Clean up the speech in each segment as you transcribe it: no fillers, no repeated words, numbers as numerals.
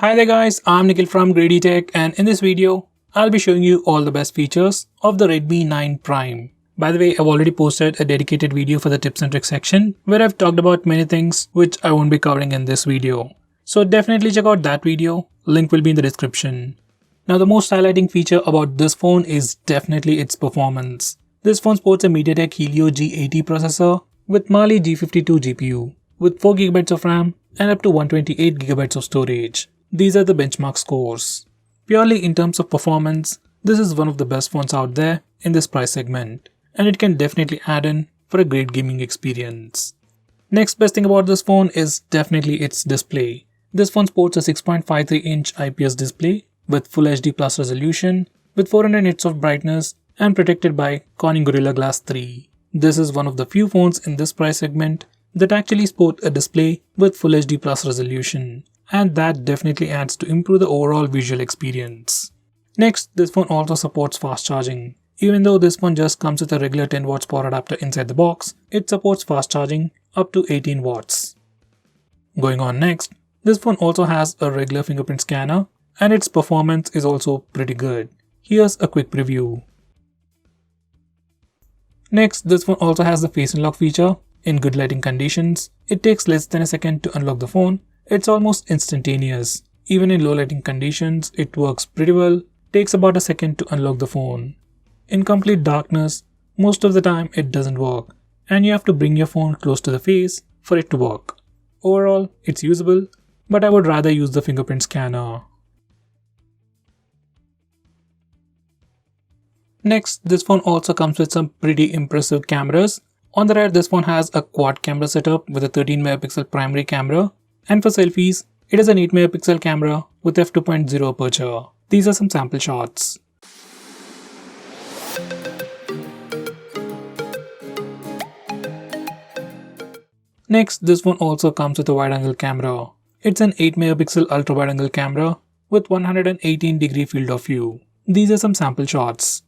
Hi there guys, I'm Nikhil from GreedyTech, and in this video, I'll be showing you all the best features of the Redmi 9 Prime. By the way, I've already posted a dedicated video for the tips and tricks section where I've talked about many things which I won't be covering in this video. So definitely check out that video, link will be in the description. Now the most highlighting feature about this phone is definitely its performance. This phone sports a MediaTek Helio G80 processor with Mali G52 GPU with 4GB of RAM and up to 128GB of storage. These are the benchmark scores. Purely in terms of performance, this is one of the best phones out there in this price segment, and it can definitely add in for a great gaming experience. Next best thing about this phone is definitely its display. This phone sports a 6.53-inch IPS display with Full HD Plus resolution with 400 nits of brightness and protected by Corning Gorilla Glass 3. This is one of the few phones in this price segment that actually sport a display with Full HD Plus resolution, and that definitely adds to improve the overall visual experience. Next, this phone also supports fast charging. Even though this phone just comes with a regular 10 watts power adapter inside the box, it supports fast charging up to 18 watts. Going on next, this phone also has a regular fingerprint scanner and its performance is also pretty good. Here's a quick preview. Next, this phone also has the face unlock feature. In good lighting conditions, it takes less than a second to unlock the phone. It's almost instantaneous. Even in low lighting conditions, it works pretty well. Takes about a second to unlock the phone. In complete darkness, most of the time it doesn't work, and you have to bring your phone close to the face for it to work. Overall, it's usable, but I would rather use the fingerprint scanner. Next, this phone also comes with some pretty impressive cameras. On the rear, this phone has a quad camera setup with a 13MP primary camera, and for selfies, it has an 8MP camera with f2.0 aperture. These are some sample shots. Next, this phone also comes with a wide-angle camera. It's an 8MP ultra wide-angle camera with 118° field of view. These are some sample shots.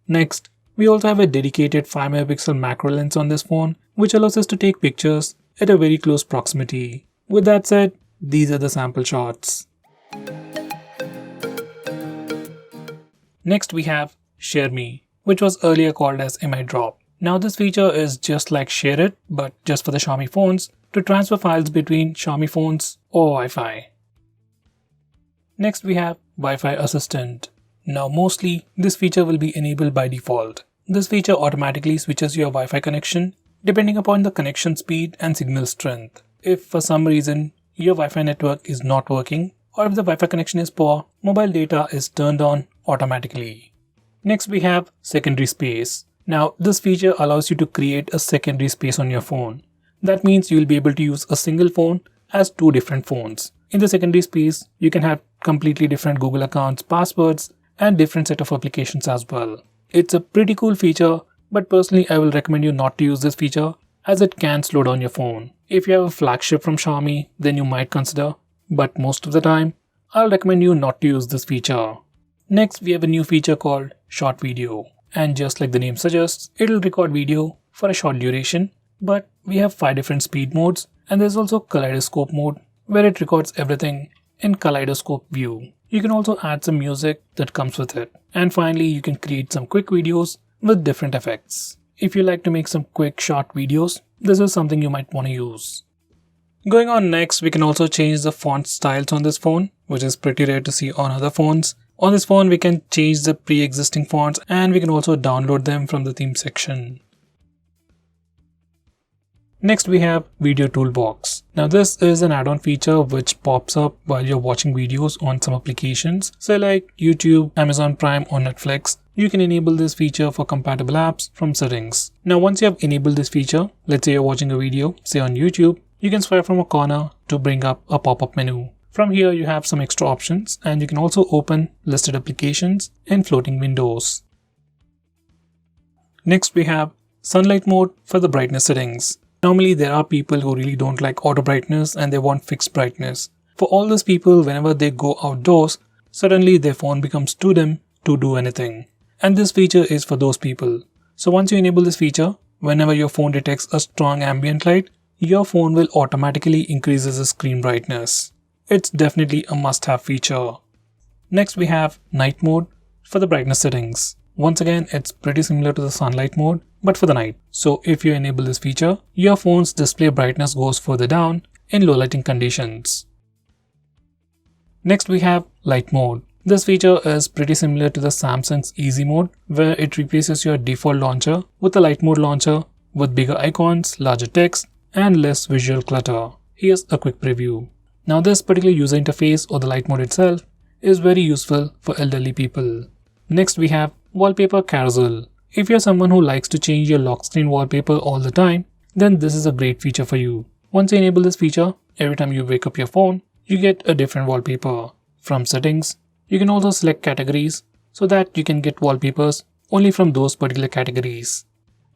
Next, we also have a dedicated 5MP macro lens on this phone, which allows us to take pictures at a very close proximity. With that said, these are the sample shots. Next we have Share Me, which was earlier called as Mi Drop. Now this feature is just like Share It, but just for the Xiaomi phones to transfer files between Xiaomi phones or Wi-Fi. Next we have Wi-Fi Assistant. Now mostly, this feature will be enabled by default. This feature automatically switches your Wi-Fi connection depending upon the connection speed and signal strength. If for some reason your Wi-Fi network is not working, or if the Wi-Fi connection is poor, mobile data is turned on automatically. Next we have Secondary Space. Now this feature allows you to create a secondary space on your phone. That means you will be able to use a single phone as two different phones. In the secondary space, you can have completely different Google accounts, passwords, and different set of applications as well. It's a pretty cool feature, but personally I will recommend you not to use this feature as it can slow down your phone. If you have a flagship from Xiaomi, then you might consider, but most of the time, I'll recommend you not to use this feature. Next, we have a new feature called Short Video, and just like the name suggests, it'll record video for a short duration, but we have 5 different speed modes, and there's also Kaleidoscope mode where it records everything in kaleidoscope view. You can also add some music that comes with it. And finally, you can create some quick videos with different effects. If you like to make some quick short videos, this is something you might want to use. Going on next, we can also change the font styles on this phone, which is pretty rare to see on other phones. On this phone, we can change the pre-existing fonts and we can also download them from the theme section. Next we have Video Toolbox. Now this is an add-on feature which pops up while you're watching videos on some applications, say like YouTube, Amazon Prime or Netflix. You can enable this feature for compatible apps from settings. Now once you have enabled this feature, let's say you're watching a video, say on YouTube, you can swipe from a corner to bring up a pop-up menu. From here you have some extra options and you can also open listed applications in floating windows. Next we have Sunlight mode for the brightness settings. Normally there are people who really don't like auto brightness and they want fixed brightness. For all those people, whenever they go outdoors, suddenly their phone becomes too dim to do anything. And this feature is for those people. So once you enable this feature, whenever your phone detects a strong ambient light, your phone will automatically increase the screen brightness. It's definitely a must-have feature. Next we have night mode for the brightness settings. Once again, it's pretty similar to the sunlight mode, but for the night. So if you enable this feature, your phone's display brightness goes further down in low lighting conditions. Next we have light mode. This feature is pretty similar to the Samsung's Easy mode, where it replaces your default launcher with a light mode launcher with bigger icons, larger text, and less visual clutter. Here's a quick preview. Now this particular user interface or the light mode itself is very useful for elderly people. Next we have Wallpaper Carousel. If you're someone who likes to change your lock screen wallpaper all the time, then this is a great feature for you. Once you enable this feature, every time you wake up your phone, you get a different wallpaper. From settings, you can also select categories so that you can get wallpapers only from those particular categories.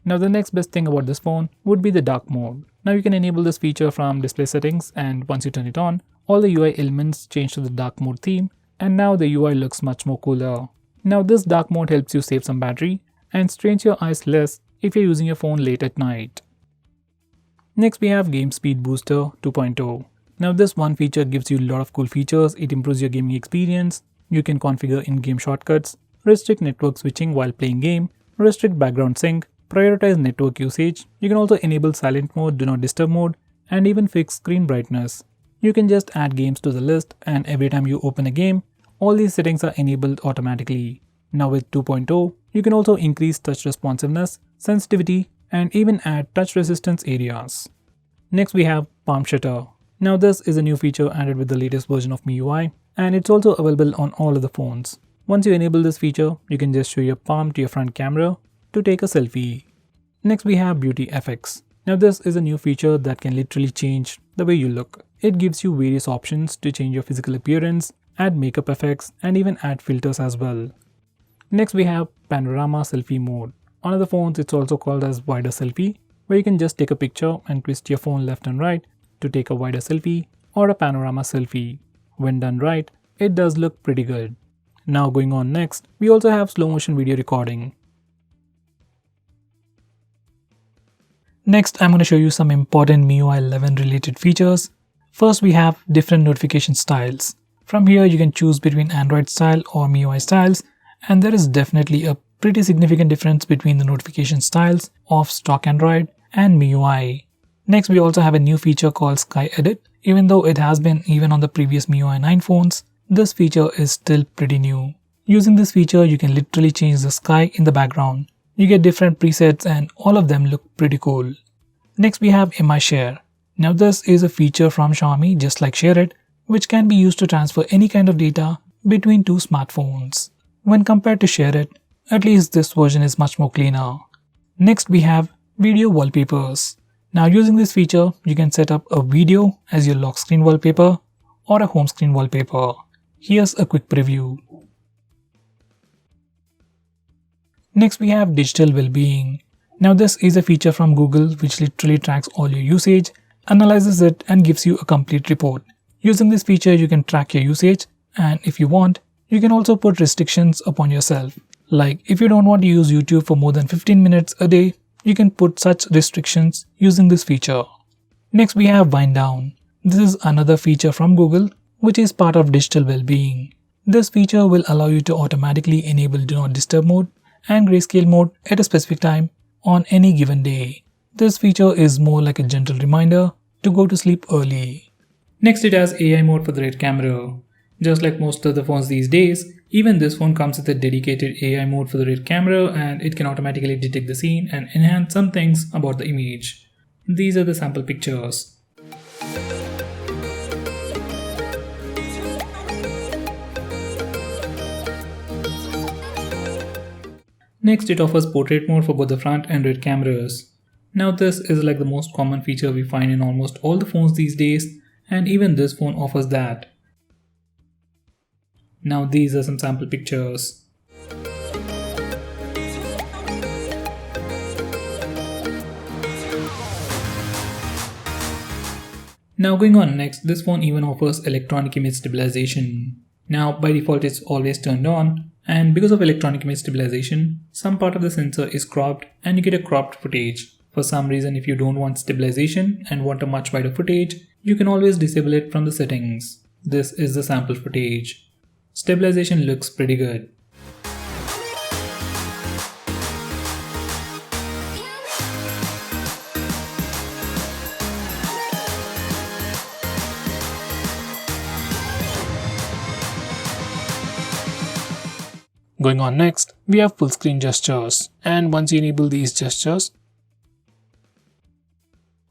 Now the next best thing about this phone would be the dark mode. Now you can enable this feature from display settings, and once you turn it on, all the UI elements change to the dark mode theme, and now the UI looks much more cooler. Now this dark mode helps you save some battery and strains your eyes less if you're using your phone late at night. Next we have Game Speed Booster 2.0. Now this one feature gives you a lot of cool features. It improves your gaming experience. You can configure in-game shortcuts, restrict network switching while playing game, restrict background sync, prioritize network usage. You can also enable silent mode, do not disturb mode, and even fix screen brightness. You can just add games to the list, and every time you open a game, all these settings are enabled automatically. Now with 2.0, you can also increase touch responsiveness, sensitivity, and even add touch resistance areas. Next we have Palm Shutter. Now this is a new feature added with the latest version of MIUI, and it's also available on all of the phones. Once you enable this feature, you can just show your palm to your front camera to take a selfie. Next we have Beauty FX. Now this is a new feature that can literally change the way you look. It gives you various options to change your physical appearance, add makeup effects, and even add filters as well. Next we have Panorama Selfie mode. On other phones it's also called as Wider Selfie, where you can just take a picture and twist your phone left and right to take a wider selfie or a panorama selfie. When done right, it does look pretty good. Now going on next, we also have slow motion video recording. Next, I'm going to show you some important MIUI 11 related features. First, we have different notification styles. From here, you can choose between Android style or MIUI styles, and there is definitely a pretty significant difference between the notification styles of stock Android and MIUI. Next, we also have a new feature called Sky Edit. Even though it has been even on the previous MIUI 9 phones, this feature is still pretty new. Using this feature, you can literally change the sky in the background. You get different presets and all of them look pretty cool. Next we have MI Share. Now this is a feature from Xiaomi, just like Share It, which can be used to transfer any kind of data between two smartphones. When compared to Share It, at least this version is much more cleaner. Next we have Video Wallpapers. Now using this feature, you can set up a video as your lock screen wallpaper or a home screen wallpaper. Here's a quick preview. Next we have Digital Wellbeing. Now this is a feature from Google which literally tracks all your usage, analyzes it and gives you a complete report. Using this feature you can track your usage, and if you want, you can also put restrictions upon yourself. Like if you don't want to use YouTube for more than 15 minutes a day, you can put such restrictions using this feature. Next we have Wind Down. This is another feature from Google which is part of Digital Wellbeing. This feature will allow you to automatically enable Do Not Disturb mode and grayscale mode at a specific time on any given day. This feature is more like a gentle reminder to go to sleep early. Next it has AI mode for the rear camera. Just like most of the phones these days, even this phone comes with a dedicated AI mode for the rear camera, and it can automatically detect the scene and enhance some things about the image. These are the sample pictures. Next, it offers portrait mode for both the front and rear cameras. Now this is like the most common feature we find in almost all the phones these days, and even this phone offers that. Now these are some sample pictures. Now going on next, this phone even offers electronic image stabilization. Now by default it's always turned on, and because of electronic image stabilization, some part of the sensor is cropped and you get a cropped footage. For some reason, if you don't want stabilization and want a much wider footage, you can always disable it from the settings. This is the sample footage. Stabilization looks pretty good. Going on next, we have full screen gestures, and once you enable these gestures,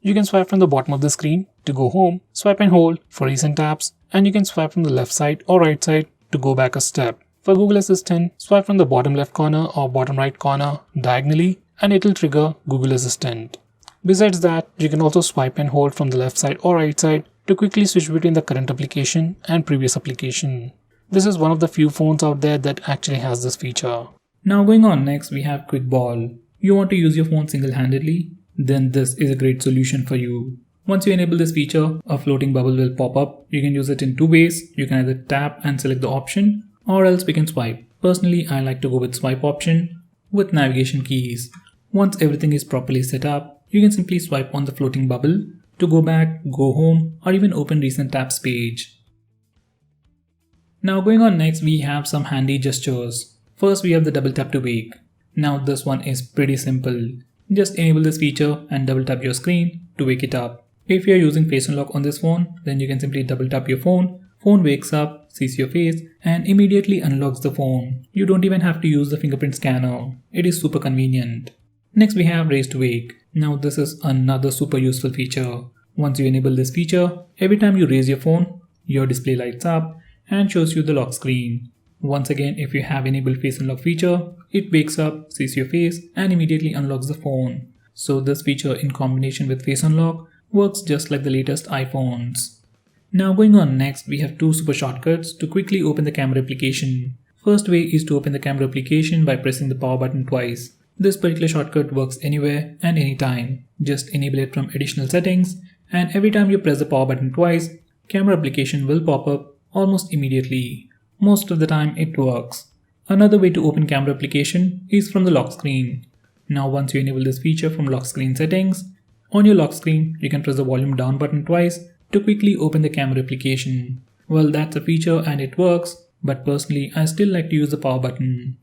you can swipe from the bottom of the screen to go home, swipe and hold for recent apps, and you can swipe from the left side or right side to go back a step. For Google Assistant, swipe from the bottom left corner or bottom right corner diagonally and it will trigger Google Assistant. Besides that, you can also swipe and hold from the left side or right side to quickly switch between the current application and previous application. This is one of the few phones out there that actually has this feature. Now going on next, we have Quick Ball. You want to use your phone single-handedly? Then this is a great solution for you. Once you enable this feature, a floating bubble will pop up. You can use it in two ways. You can either tap and select the option, or else we can swipe. Personally, I like to go with swipe option with navigation keys. Once everything is properly set up, you can simply swipe on the floating bubble to go back, go home, or even open recent apps page. Now going on next, we have some handy gestures. First, we have the double tap to wake. Now this one is pretty simple. Just enable this feature and double tap your screen to wake it up. If you are using face unlock on this phone, then you can simply double tap your phone wakes up, sees your face, and immediately unlocks the phone. You don't even have to use the fingerprint scanner. It is super convenient. Next we have raise to wake. Now this is another super useful feature. Once you enable this feature, every time you raise your phone, your display lights up and shows you the lock screen. Once again, if you have enabled face unlock feature, it wakes up, sees your face, and immediately unlocks the phone. So this feature in combination with face unlock works just like the latest iPhones. Now going on next, we have two super shortcuts to quickly open the camera application. First way is to open the camera application by pressing the power button twice. This particular shortcut works anywhere and anytime. Just enable it from additional settings, and every time you press the power button twice, camera application will pop up almost immediately. Most of the time it works. Another way to open camera application is from the lock screen. Now once you enable this feature from lock screen settings, on your lock screen you can press the volume down button twice to quickly open the camera application. Well, that's a feature and it works, but personally I still like to use the power button.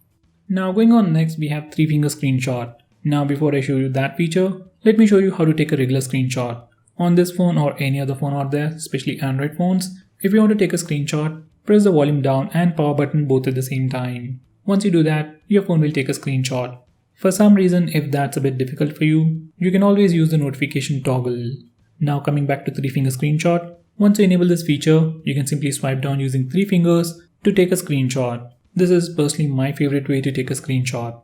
Now going on next, we have 3-finger screenshot. Now before I show you that feature, let me show you how to take a regular screenshot. On this phone or any other phone out there, especially Android phones, if you want to take a screenshot, press the volume down and power button both at the same time. Once you do that, your phone will take a screenshot. For some reason, if that's a bit difficult for you, you can always use the notification toggle. Now coming back to 3-finger screenshot, once you enable this feature, you can simply swipe down using 3 fingers to take a screenshot. This is personally my favorite way to take a screenshot.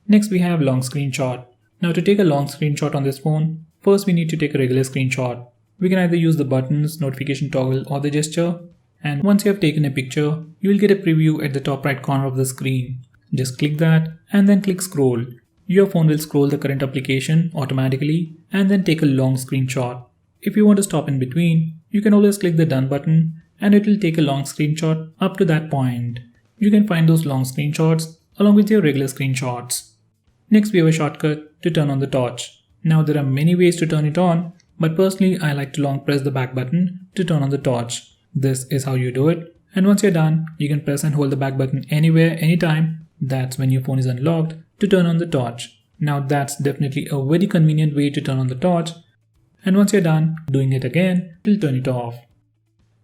Next we have long screenshot. Now to take a long screenshot on this phone, first we need to take a regular screenshot. We can either use the buttons, notification toggle or the gesture. And once you have taken a picture, you will get a preview at the top right corner of the screen. Just click that and then click scroll. Your phone will scroll the current application automatically and then take a long screenshot. If you want to stop in between, you can always click the done button and it will take a long screenshot up to that point. You can find those long screenshots along with your regular screenshots. Next we have a shortcut to turn on the torch. Now there are many ways to turn it on, but personally I like to long press the back button to turn on the torch. This is how you do it, and once you're done, you can press and hold the back button anywhere, anytime. That's when your phone is unlocked to turn on the torch. Now that's definitely a very convenient way to turn on the torch, and once you're done doing it again, it'll turn it off.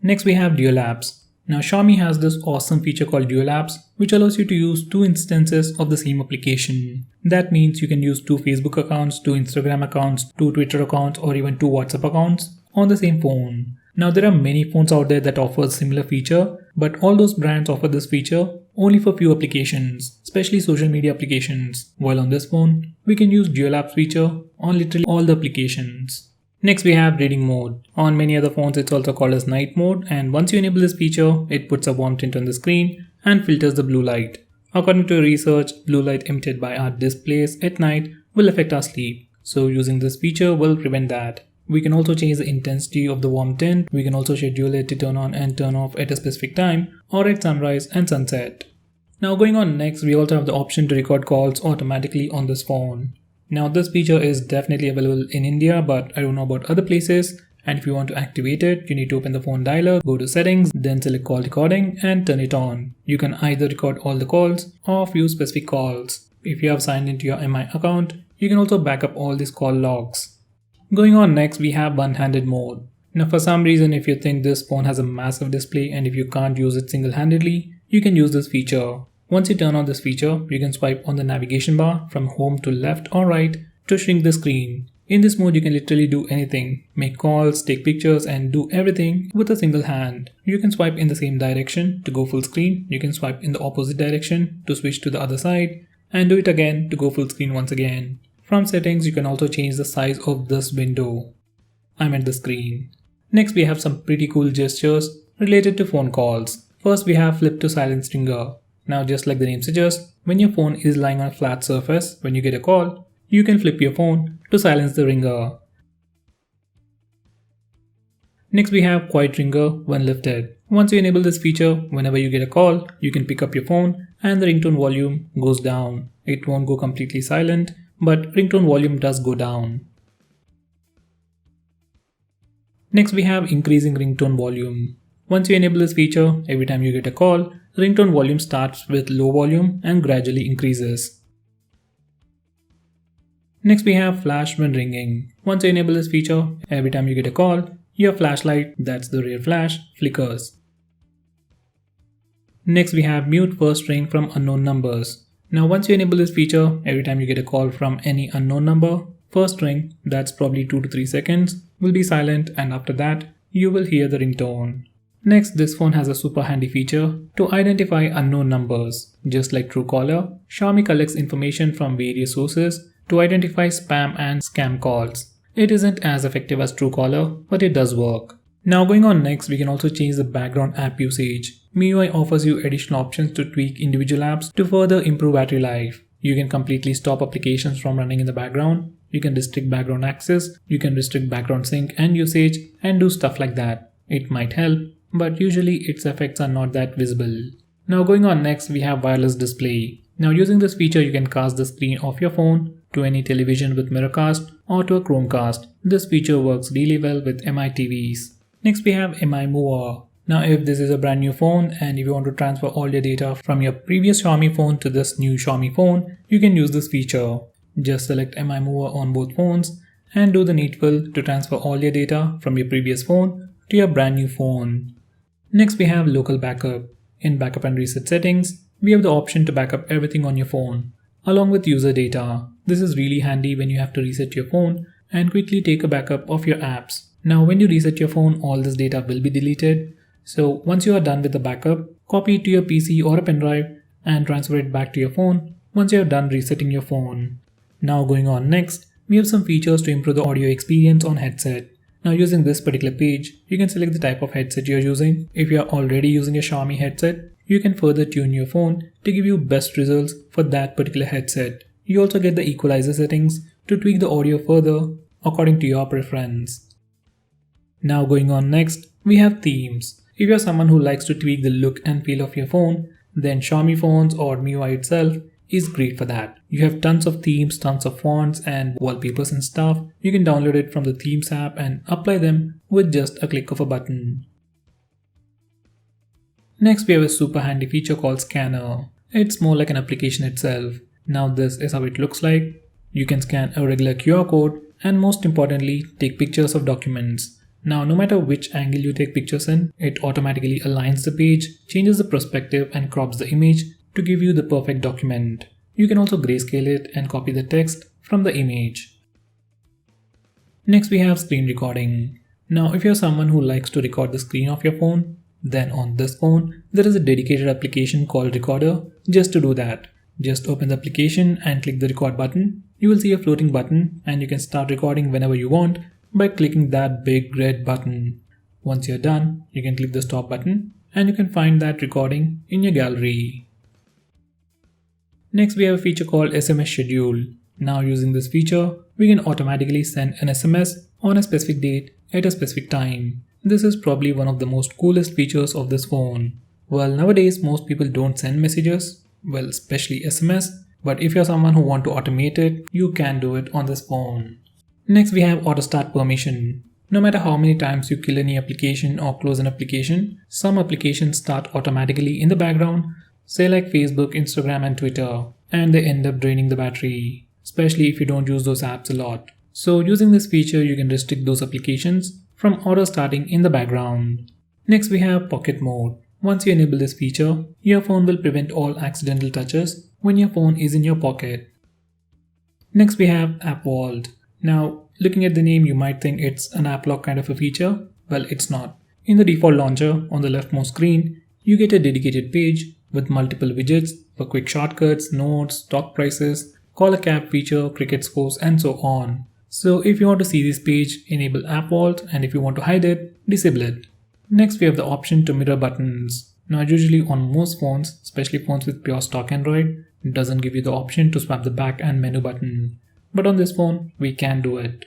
Next we have dual apps. Now Xiaomi has this awesome feature called dual apps, which allows you to use 2 instances of the same application. That means you can use 2 Facebook accounts, 2 Instagram accounts, 2 Twitter accounts, or even 2 WhatsApp accounts on the same phone. Now there are many phones out there that offer a similar feature, but all those brands offer this feature only for few applications, especially social media applications. While on this phone, we can use dual apps feature on literally all the applications. Next we have reading mode. On many other phones it's also called as night mode, and once you enable this feature, it puts a warm tint on the screen and filters the blue light. According to research, blue light emitted by our displays at night will affect our sleep. So using this feature will prevent that. We can also change the intensity of the warm tint. We can also schedule it to turn on and turn off at a specific time or at sunrise and sunset. Now going on next, we also have the option to record calls automatically on this phone. Now this feature is definitely available in India, but I don't know about other places. And if you want to activate it, you need to open the phone dialer, go to settings, then select call recording and turn it on. You can either record all the calls or few specific calls. If you have signed into your MI account, you can also back up all these call logs. Going on next, we have one-handed mode. Now for some reason, if you think this phone has a massive display and if you can't use it single-handedly, you can use this feature. Once you turn on this feature, you can swipe on the navigation bar from home to left or right to shrink the screen. In this mode, you can literally do anything, make calls, take pictures and do everything with a single hand. You can swipe in the same direction to go full screen, you can swipe in the opposite direction to switch to the other side, and do it again to go full screen once again. From settings, you can also change the size of this window. I'm at the screen. Next, we have some pretty cool gestures related to phone calls. First, we have flip to silence ringer. Now, just like the name suggests, when your phone is lying on a flat surface, when you get a call, you can flip your phone to silence the ringer. Next, we have quiet ringer when lifted. Once you enable this feature, whenever you get a call, you can pick up your phone and the ringtone volume goes down. It won't go completely silent, but ringtone volume does go down. Next, we have increasing ringtone volume. Once you enable this feature, every time you get a call, ringtone volume starts with low volume and gradually increases. Next, we have flash when ringing. Once you enable this feature, every time you get a call, your flashlight, that's the rear flash, flickers. Next, we have mute first ring from unknown numbers. Now, once you enable this feature, every time you get a call from any unknown number, first ring, that's probably 2 to 3 seconds, will be silent, and after that, you will hear the ringtone. Next, this phone has a super handy feature to identify unknown numbers. Just like Truecaller, Xiaomi collects information from various sources to identify spam and scam calls. It isn't as effective as Truecaller, but it does work. Now going on next, we can also change the background app usage. MIUI offers you additional options to tweak individual apps to further improve battery life. You can completely stop applications from running in the background. You can restrict background access. You can restrict background sync and usage and do stuff like that. It might help, but usually its effects are not that visible. Now going on next, we have wireless display. Now using this feature, you can cast the screen of your phone to any television with Mirrorcast or to a Chromecast. This feature works really well with MI TVs. Next, we have MI Mover. Now if this is a brand new phone and if you want to transfer all your data from your previous Xiaomi phone to this new Xiaomi phone, you can use this feature. Just select MI Mover on both phones and do the needful to transfer all your data from your previous phone to your brand new phone. Next, we have local backup. In backup and reset settings, we have the option to back up everything on your phone, along with user data. This is really handy when you have to reset your phone and quickly take a backup of your apps. Now when you reset your phone, all this data will be deleted. So once you are done with the backup, copy it to your PC or a pen drive and transfer it back to your phone once you have done resetting your phone. Now going on next, we have some features to improve the audio experience on headset. Now using this particular page, you can select the type of headset you're using. If you're already using a Xiaomi headset, you can further tune your phone to give you best results for that particular headset. You also get the equalizer settings to tweak the audio further according to your preference. Now going on next, we have themes. If you're someone who likes to tweak the look and feel of your phone, then Xiaomi phones or MIUI itself is great for that. You have tons of themes, tons of fonts and wallpapers and stuff. You can download it from the Themes app and apply them with just a click of a button. Next, we have a super handy feature called Scanner. It's more like an application itself. Now this is how it looks like. You can scan a regular QR code and most importantly, take pictures of documents. Now no matter which angle you take pictures in, it automatically aligns the page, changes the perspective and crops the image to give you the perfect document. You can also grayscale it and copy the text from the image. Next, we have screen recording. Now if you're someone who likes to record the screen of your phone, then on this phone, there is a dedicated application called Recorder just to do that. Just open the application and click the record button. You will see a floating button and you can start recording whenever you want by clicking that big red button. Once you're done, you can click the stop button and you can find that recording in your gallery. Next, we have a feature called SMS Schedule. Now using this feature, we can automatically send an SMS on a specific date at a specific time. This is probably one of the most coolest features of this phone. Well, nowadays most people don't send messages, well, especially SMS, but if you're someone who want to automate it, you can do it on this phone. Next we have auto start permission. No matter how many times you kill any application or close an application, some applications start automatically in the background, say like Facebook, Instagram and Twitter, and they end up draining the battery, especially if you don't use those apps a lot. So using this feature, you can restrict those applications from auto starting in the background. Next we have pocket mode. Once you enable this feature, your phone will prevent all accidental touches when your phone is in your pocket. Next we have App Vault. Now, looking at the name, you might think it's an app lock kind of a feature. Well, it's not. In the default launcher on the leftmost screen, you get a dedicated page with multiple widgets for quick shortcuts, notes, stock prices, call a cab feature, cricket scores, and so on. So if you want to see this page, enable App Vault, and if you want to hide it, disable it. Next we have the option to mirror buttons. Now usually on most phones, especially phones with pure stock Android, it doesn't give you the option to swap the back and menu button. But on this phone, we can do it.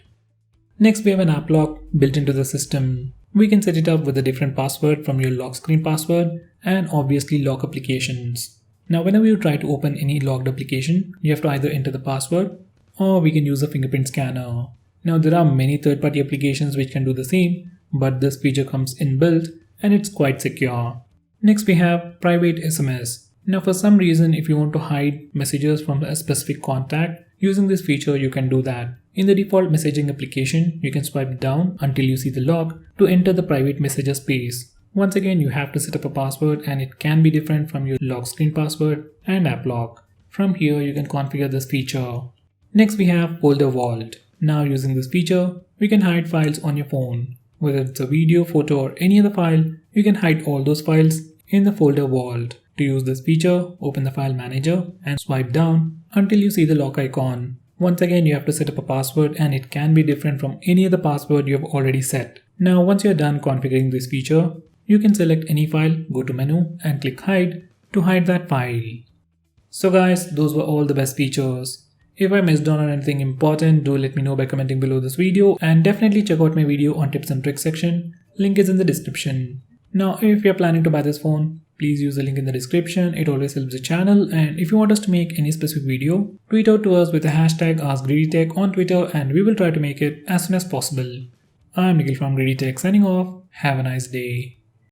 Next we have an app lock built into the system. We can set it up with a different password from your lock screen password and obviously lock applications. Now whenever you try to open any locked application, you have to either enter the password or we can use a fingerprint scanner. Now there are many third-party applications which can do the same, but this feature comes inbuilt and it's quite secure. Next we have private SMS. Now for some reason, if you want to hide messages from a specific contact, using this feature you can do that. In the default messaging application, you can swipe down until you see the lock to enter the private messages space. Once again, you have to set up a password and it can be different from your lock screen password and app lock. From here you can configure this feature. Next we have folder vault. Now using this feature, we can hide files on your phone. Whether it's a video, photo or any other file, you can hide all those files in the folder vault. To use this feature, open the file manager and swipe down until you see the lock icon. Once again, you have to set up a password and it can be different from any other password you have already set. Now once you're done configuring this feature, you can select any file, go to menu and click hide to hide that file. So guys, those were all the best features. If I missed on anything important, do let me know by commenting below this video and definitely check out my video on tips and tricks section. Link is in the description. Now if you're planning to buy this phone, please use the link in the description. It always helps the channel, and if you want us to make any specific video, tweet out to us with the hashtag AskGreedyTech on Twitter and we will try to make it as soon as possible. I'm Nikhil from GreedyTech signing off. Have a nice day.